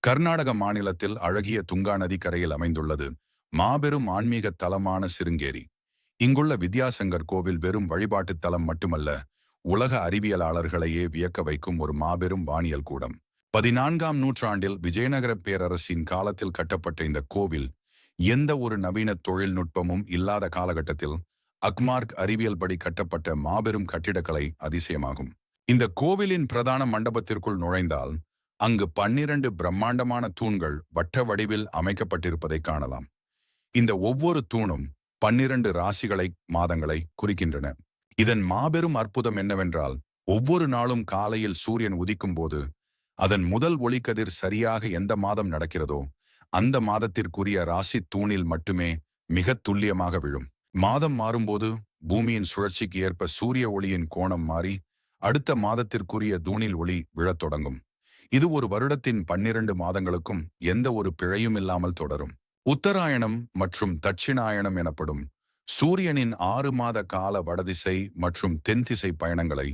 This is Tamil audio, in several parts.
கர்நாடக மாநிலத்தில் அழகிய துங்கா நதி கரையில் அமைந்துள்ளது மாபெரும் ஆன்மீக தலமான சிருங்கேரி. இங்குள்ள வித்யாசங்கர் கோவில் வெறும் வழிபாட்டுத் தலம் மட்டுமல்ல, உலக அறிவியலாளர்களையே வியக்க வைக்கும் ஒரு மாபெரும் வானியல் கூடம். 14ஆம் நூற்றாண்டில் விஜயநகர பேரரசின் காலத்தில் கட்டப்பட்ட இந்த கோவில் எந்த ஒரு நவீன தொழில்நுட்பமும் இல்லாத காலகட்டத்தில் அக்மார்க் அறிவியல் படி கட்டப்பட்ட மாபெரும் கட்டிடக்கலை அதிசயமாகும். இந்த கோவிலின் பிரதான மண்டபத்திற்குள் நுழைந்தால் அங்கு 12 பிரம்மாண்டமான தூண்கள் வட்ட வடிவில் அமைக்கப்பட்டிருப்பதை காணலாம். இந்த ஒவ்வொரு தூணும் 12 ராசிகளை மாதங்களை குறிக்கின்றன. இதன் மாபெரும் அற்புதம் என்னவென்றால், ஒவ்வொரு நாளும் காலையில் சூரியன் உதிக்கும் போது அதன் முதல் ஒளிக்கதிர் சரியாக எந்த மாதம் நடக்கிறதோ அந்த மாதத்திற்குரிய ராசி தூணில் மட்டுமே மிக துல்லியமாக விழும். மாதம் மாறும்போது பூமியின் சுழற்சிக்கு ஏற்ப சூரிய ஒளியின் கோணம் மாறி அடுத்த மாதத்திற்குரிய தூணில் ஒளி விழத் தொடங்கும். இது ஒரு வருடத்தின் 12 மாதங்களுக்கும் எந்த ஒரு பிழையும் இல்லாமல் தொடரும். உத்தராயணம் மற்றும் தட்சிணாயணம் எனப்படும் சூரியனின் 6 மாத கால வடதிசை மற்றும் தென்திசை பயணங்களை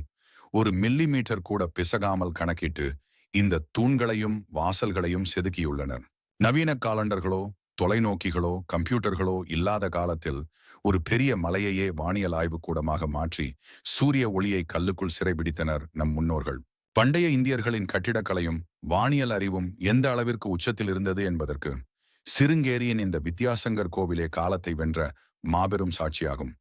ஒரு மில்லிமீட்டர் கூட பிசகாமல் கணக்கிட்டு இந்த தூண்களையும் வாசல்களையும் செதுக்கியுள்ளனர். நவீன காலண்டர்களோ தொலைநோக்கிகளோ கம்ப்யூட்டர்களோ இல்லாத காலத்தில் ஒரு பெரிய மலையையே வானியல் ஆய்வு கூடமாக மாற்றி சூரிய ஒளியை கல்லுக்குள் சிறைபிடித்தனர் நம் முன்னோர்கள். பண்டைய இந்தியர்களின் கட்டிடக்கலையும் வானியல் அறிவும் எந்த அளவிற்கு உச்சத்தில் இருந்தது என்பதற்கு சிருங்கேரியின் இந்த வித்யாசங்கர் கோவிலே காலத்தை வென்ற மாபெரும் சாட்சியாகும்.